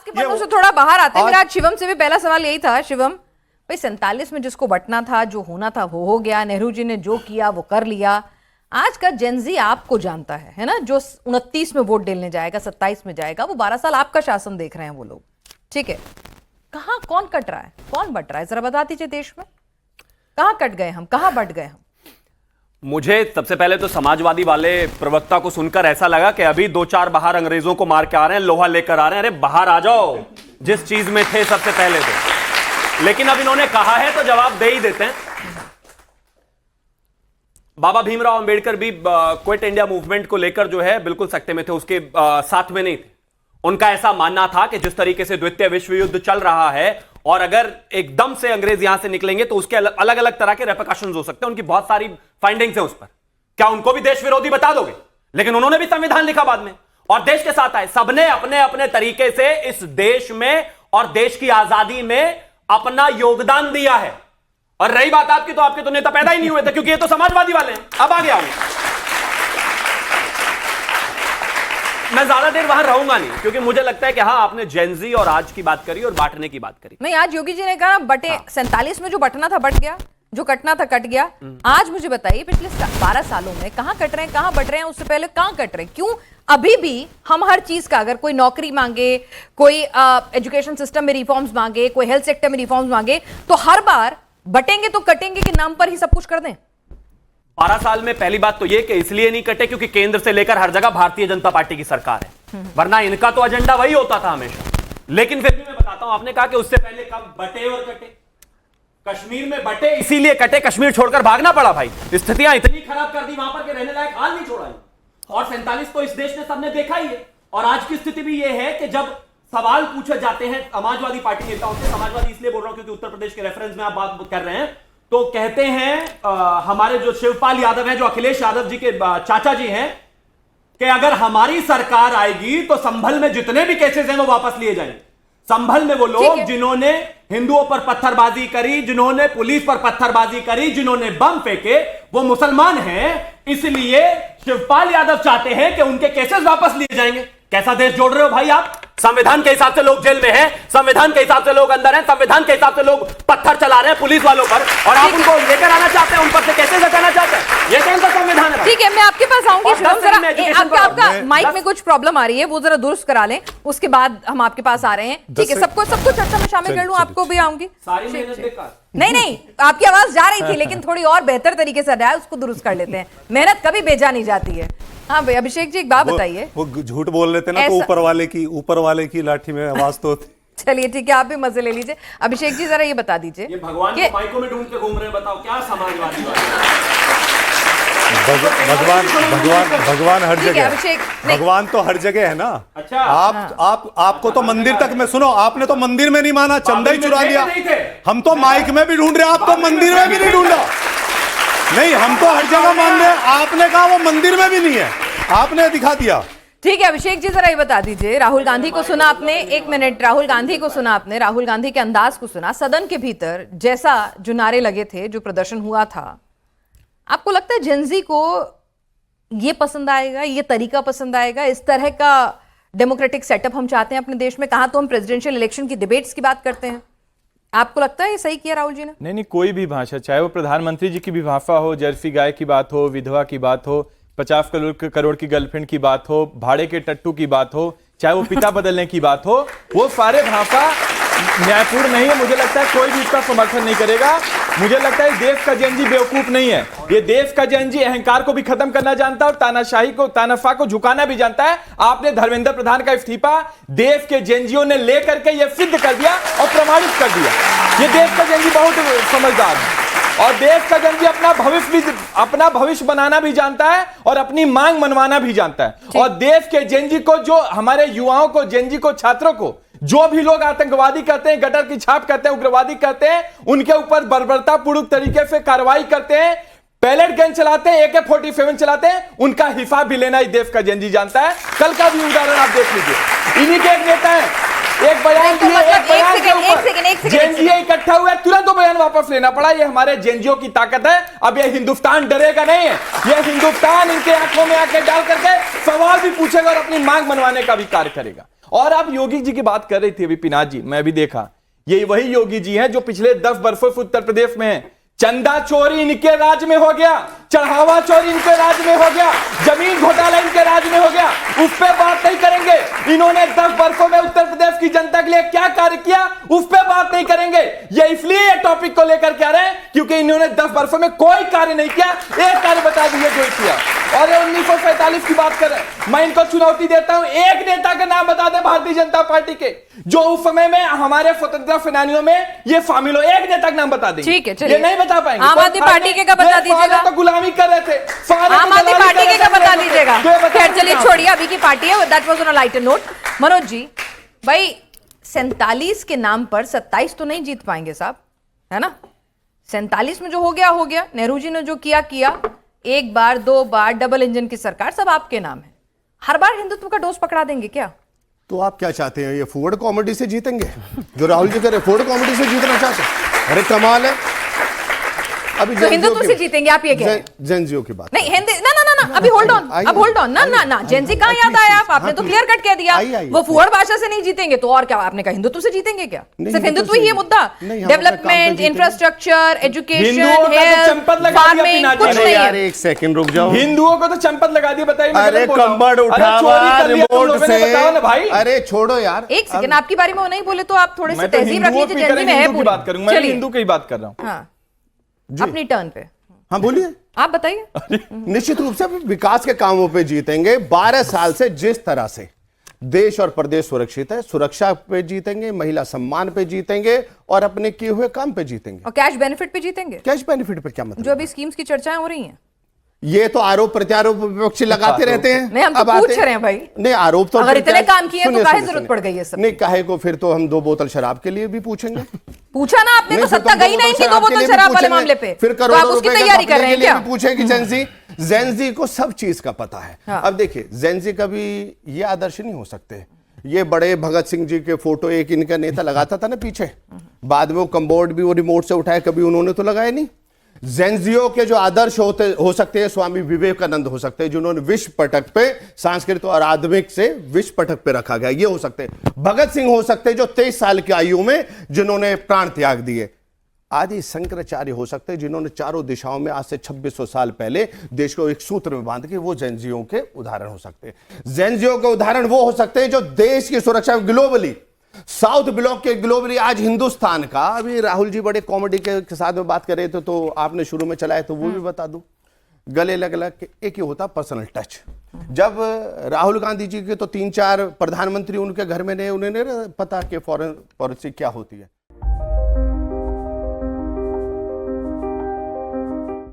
आपके पन्नों से थोड़ा बाहर आते हैं। मेरा आज शिवम से भी पहला सवाल यही था। शिवम भाई 47 में जिसको बंटना था, जो होना था वो हो गया, नेहरू जी ने जो किया वो कर लिया। आज का जेनजी आपको जानता है ना, जो 29 में वोट डालने जाएगा, 27 में जाएगा, वो 12 साल आपका शासन देख रहे हैं वो लोग, ठीक है। कहाँ कौन कट रहा है, कौन बट रहा है, जरा बता दीजिए देश में कहाँ कट गए हम, कहाँ बट गए हम। मुझे सबसे पहले तो समाजवादी वाले प्रवक्ता को सुनकर ऐसा लगा कि अभी 2-4 बाहर अंग्रेजों को मार के आ रहे हैं, लोहा लेकर आ रहे हैं। अरे बाहर आ जाओ जिस चीज में थे सबसे पहले तो। लेकिन अब इन्होंने कहा है तो जवाब दे ही देते हैं। बाबा भीमराव अंबेडकर भी क्विट इंडिया मूवमेंट को लेकर जो है बिल्कुल सकते में थे, उसके साथ में नहीं थे। उनका ऐसा मानना था कि जिस तरीके से द्वितीय विश्व युद्ध चल रहा है और अगर एकदम से अंग्रेज यहां से निकलेंगे तो उसके अलग अलग तरह के रेपरकशंस हो सकते हैं। उनकी बहुत सारी फाइंडिंग्स है उस पर। क्या उनको भी देश विरोधी बता दोगे? लेकिन उन्होंने भी संविधान लिखा बाद में और देश के साथ आए। सबने अपने अपने तरीके से इस देश में और देश की आजादी में अपना योगदान दिया है। और रही बात आपकी, तो आपके तो नेता पैदा ही नहीं हुए थे, क्योंकि ये तो समाजवादी वाले हैं। अब आगे आऊंगा, मैं ज्यादा देर वहां रहूंगा नहीं, क्योंकि मुझे लगता है कि हाँ, आपने जेनजी और आज की बात करी और बांटने की बात करी। नहीं, आज योगी जी ने कहा बटे, हाँ। 47 में जो बटना था बट गया, जो कटना था कट गया। आज मुझे बताइए पिछले 12 सालों में कहां कट रहे हैं, कहां बट रहे हैं, उससे पहले कहां कट रहे हैं, क्यों अभी भी हम हर चीज का, अगर कोई नौकरी मांगे, कोई एजुकेशन सिस्टम में रिफॉर्म्स मांगे, कोई हेल्थ सेक्टर में रिफॉर्म्स मांगे, तो हर बार बटेंगे तो कटेंगे के नाम पर ही सब कुछ कर दें। 12 साल में पहली बात तो यह कि इसलिए नहीं कटे क्योंकि केंद्र से लेकर हर जगह भारतीय जनता पार्टी की सरकार है, वरना इनका तो एजेंडा वही होता था हमेशा। लेकिन फिर भी मैं बताता हूं, आपने कहा कि उससे पहले कब बटे और कटे। कश्मीर में बटे इसीलिए कटे, कश्मीर छोड़कर भागना पड़ा भाई। स्थितियां इतनी खराब कर दी वहां पर कि रहने लायक हाल नहीं छोड़ा। और 47 तो इस देश ने सबने देखा ही है। और आज की स्थिति भी यह है कि जब सवाल पूछे जाते हैं समाजवादी पार्टी नेताओं से, समाजवादी इसलिए बोल रहा हूं क्योंकि उत्तर प्रदेश के रेफरेंस में आप बात कर रहे हैं, तो कहते हैं हमारे जो शिवपाल यादव हैं, जो अखिलेश यादव जी के चाचा जी हैं, कि अगर हमारी सरकार आएगी तो संभल में जितने भी केसेस हैं वो वापस लिए जाएंगे। संभल में वो लोग जिन्होंने हिंदुओं पर पत्थरबाजी करी, जिन्होंने पुलिस पर पत्थरबाजी करी, जिन्होंने बम फेंके, वो मुसलमान हैं। इसलिए शिवपाल यादव चाहते हैं कि उनके केसेस वापस लिए जाएंगे। कैसा देश जोड़ रहे हो भाई आप? संविधान के हिसाब से लोग जेल में हैं, संविधान के हिसाब से लोग अंदर हैं, संविधान के हिसाब से लोग पत्थर चला रहे हैं पुलिस वालों पर, और आप उनको लेकर आना चाहते हैं, उन पर से कैसे हटाना चाहते हैं? ये कौन सा संविधान है? ठीक है, मैं आपके पास आऊंगी। आपका माइक में कुछ प्रॉब्लम आ रही है, वो जरा दुरुस्त करा लें, उसके बाद हम आपके पास आ रहे हैं। ठीक है, सबको चर्चा में शामिल कर लूं, आपको भी आऊंगी। सारी मेहनत बेकार। नहीं, आपकी आवाज जा रही थी, लेकिन थोड़ी और बेहतर तरीके से जाए, उसको दुरुस्त कर लेते हैं। मेहनत कभी बेजा नहीं जाती है। हाँ भाई अभिषेक जी, एक बात बताइए। वो झूठ बोल रहे थे ना, तो ऊपर वाले की लाठी में आवाज तो होती। चलिए ठीक है, आप भी मजे ले लीजिए। अभिषेक जी जरा ये बता दीजिए, ये भगवान को माइकों में ढूंढ के घूम रहे हैं, बताओ क्या समाजवादी भगवान हर जगह। अभिषेक, भगवान तो हर जगह है ना। अच्छा, आपको तो मंदिर तक में, सुनो, आपने तो मंदिर में नहीं माना, चंदा ही चुरा लिया। हम तो माइक में भी ढूंढ रहे, आप तो मंदिर में भी नहीं ढूंढा। नहीं, हम तो हर जगह मान रहे हैं, आपने कहा वो मंदिर में भी नहीं है, आपने दिखा दिया। ठीक है अभिषेक जी, जरा ये बता दीजिए, राहुल गांधी को सुना आपने, एक मिनट, राहुल गांधी को सुना आपने, राहुल गांधी के अंदाज को सुना, सदन के भीतर जैसा जो नारे लगे थे, जो प्रदर्शन हुआ था, आपको लगता है जेनजी को ये पसंद आएगा, ये तरीका पसंद आएगा, इस तरह का डेमोक्रेटिक सेटअप हम चाहते हैं अपने देश में? कहां तो हम प्रेसिडेंशियल इलेक्शन की डिबेट्स की बात करते हैं, आपको लगता है ये सही किया राहुल जी ने? नहीं, कोई भी भाषा, चाहे वो प्रधानमंत्री जी की भी भाषा हो, जर्सी गाय की बात हो, विधवा की बात हो, 50 करोड़ की गर्लफ्रेंड की बात हो, भाड़े के टट्टू की बात हो, चाहे वो पिता बदलने की बात हो, वो सारे भाषा न्यायपूर्ण नहीं है। मुझे लगता है कोई भी इसका समर्थन नहीं करेगा। मुझे लगता है देश का जेनजी बेवकूफ नहीं है। ये देश का जेनजी अहंकार को भी खत्म करना जानता है और तानाशाही को, तानाफा को झुकाना भी जानता है। आपने धर्मेंद्र प्रधान का इस्तीफा देश के जेनजियों ने लेकर के ये सिद्ध कर दिया और प्रमाणित कर दिया। ये देश का जेनजी बहुत समझदार है और देश का जेनजी अपना भविष्य बनाना भी जानता है और अपनी मांग मनवाना भी जानता है। और देश के जेनजी को, जो हमारे युवाओं को, जेनजी को, छात्रों को, जो भी लोग आतंकवादी कहते हैं, गटर की छाप कहते हैं, उग्रवादी कहते हैं, उनके ऊपर बर्बरतापूर्ण तरीके से कार्रवाई करते हैं, पैलेट गन चलाते हैं, AK-47 चलाते हैं, उनका हिसाब भी लेना इस देश का जेनजी जानता है। कल का भी उदाहरण आप देख लीजिए, इन्हीं के एक नेता है, एक बयान दिए, एक बयान के ऊपर जेनजी इकट्ठा हुआ, तुरंत वो बयान वापस लेना पड़ा। ये हमारे जेनजियों की ताकत है। अब ये हिंदुस्तान डरेगा नहीं है, ये हिंदुस्तान इनके आंखों में आंखें डाल करके सवाल भी पूछेगा और अपनी मांग मनवाने का भी कार्य करेगा। और आप योगी जी की बात कर रही थी अभी पिनाक जी, मैं भी देखा, ये वही योगी जी हैं जो पिछले 10 वर्षों से उत्तर प्रदेश में हैं। चंदा चोरी इनके राज में हो गया, चढ़ावा चोरी इनके राज में हो गया, जमीन घोटाला इनके राज में हो गया, उस पर बात नहीं करेंगे। इन्होंने 10 वर्षों में उत्तर प्रदेश की जनता के लिए क्या कार्य किया, उस पर बात नहीं करेंगे। ये इसलिए ये टॉपिक को लेकर के आ रहे हैं क्योंकि इन्होंने 10 वर्षों में कोई कार्य नहीं किया। एक कार्य बता दीजिए जो किया। और 1947 की बात कर रहे हैं, मैं इनको चुनौती देता हूं, एक नेता का नाम बता दे भारतीय जनता पार्टी के जो उस समय में हमारे स्वतंत्रता सेनानियों में ये शामिल हो, एक नेता का नाम बता दीजिए। ठीक है, चलिए। ये नहीं बता पाएंगे। आम आदमी पार्टी के का बता दीजिएगा। तो गुलामी कर रहे थे, आम आदमी पार्टी के का बता दीजिएगा। खैर चलिए छोड़िए, अभी की पार्टी है, that was on a lighter note. Manoj ji, भाई 47 के नाम पर 27 तो नहीं जीत पाएंगे साहब, है ना? 47 में जो हो गया, नेहरू जी ने जो किया, एक बार 2 बार डबल इंजन की सरकार, सब आपके नाम है। हर बार हिंदुत्व का डोज पकड़ा देंगे क्या? तो आप क्या चाहते हैं, ये फूड कॉमेडी से जीतेंगे जो राहुल जी करे, फूड कॉमेडी से जीतना चाहते हैं? अरे कमाल है। अभी तो हिंदुत्व से जीतेंगे आप ये कह रहे हैं? जेनजीओ की बात नहीं, हिंदी ना, अभी होल्ड ऑन, अब होल्ड ऑन ना, जेनजी कहां याद आया? आपने तो क्लियर कट कह दिया, वो फुहड़ भाषा से नहीं जीतेंगे तो और क्या? आपने कहा हिंदुत्व से जीतेंगे क्या? सिर्फ हिंदुत्व ही है मुद्दा? Development, infrastructure, education, health, farming, कुछ नहीं यार, है। एक सेकंड रुक जाओ। हिंदुओं को तो चंपत लगा दी, बताइए। अरे कंबड़ उठावा रिमोट से, भाई अरे छोड़ो यार। एक सेकंड, आपकी बारी में वो नहीं बोले तो आप थोड़े से मैं तो तहजीब रख हिंदुओं लीजिए। की जेनजी में है हिंदू की बात करूंगा, मैं हिंदू की बात कर रहा हूं। हाँ, अपनी टर्न पे हाँ बोलिए, आप बताइए। निश्चित रूप से विकास के कामों पे जीतेंगे। 12 साल से जिस तरह से देश और प्रदेश सुरक्षित है, सुरक्षा पे जीतेंगे, महिला सम्मान पे जीतेंगे और अपने किए हुए काम पे जीतेंगे। और कैश बेनिफिट पे जीतेंगे? कैश बेनिफिट पे क्या मतलब? जो अभी स्कीम्स की चर्चाएं हो रही हैं, ये तो आरोप प्रत्यारोप विपक्ष लगाते रहते हैं। नहीं, हम तो पूछ रहे हैं भाई। नहीं, आरोप तो अगर इतने काम किए तो काहे जरूरत पड़ गई है सब? नहीं, काहे को फिर तो हम 2 बोतल शराब के लिए भी पूछेंगे। पूछा ना आपने, तो नहीं, फिर सत्ता तो गई ना इनकी 2 बोतल शराब वाले मामले पे, फिर तो आप करोड़ों उसकी रुपए तैयारी कर रहे हैं क्या? पूछेगी जेनजी को सब चीज का पता है। हाँ। अब देखिए, जेनजी कभी ये आदर्श नहीं हो सकते। ये बड़े भगत सिंह जी के फोटो एक इनका नेता लगाता था ना पीछे, बाद में वो कम्बोर्ड भी वो रिमोट से उठाया, कभी उन्होंने तो लगाया नहीं। जेनजियो के जो आदर्श हो सकते हैं, स्वामी विवेकानंद हो सकते हैं, जिन्होंने विश्व पटक पे सांस्कृतिक और आध्यात्मिक से विश्व पटक पे रखा गया, ये हो सकते हैं। भगत सिंह हो सकते हैं जो 23 साल की आयु में जिन्होंने प्राण त्याग दिए। आदि शंकराचार्य हो सकते हैं जिन्होंने चारों दिशाओं में आज से 2600 साल पहले देश को एक सूत्र में बांध के, वो जेनजियो के उदाहरण हो सकते हैं। जेनजियो के उदाहरण वो हो सकते हैं जो देश की सुरक्षा ग्लोबली, साउथ ब्लॉक के ग्लोबली, आज हिंदुस्तान का, अभी राहुल जी बड़े कॉमेडी के साथ में बात कर रहे थे तो आपने शुरू में चलाया तो वो भी बता दूं, गले लग लग के एक ही होता पर्सनल टच। जब राहुल गांधी जी के तो 3-4 प्रधानमंत्री उनके घर में ने, उन्हें नहीं पता कि फॉरेन पॉलिसी क्या होती है।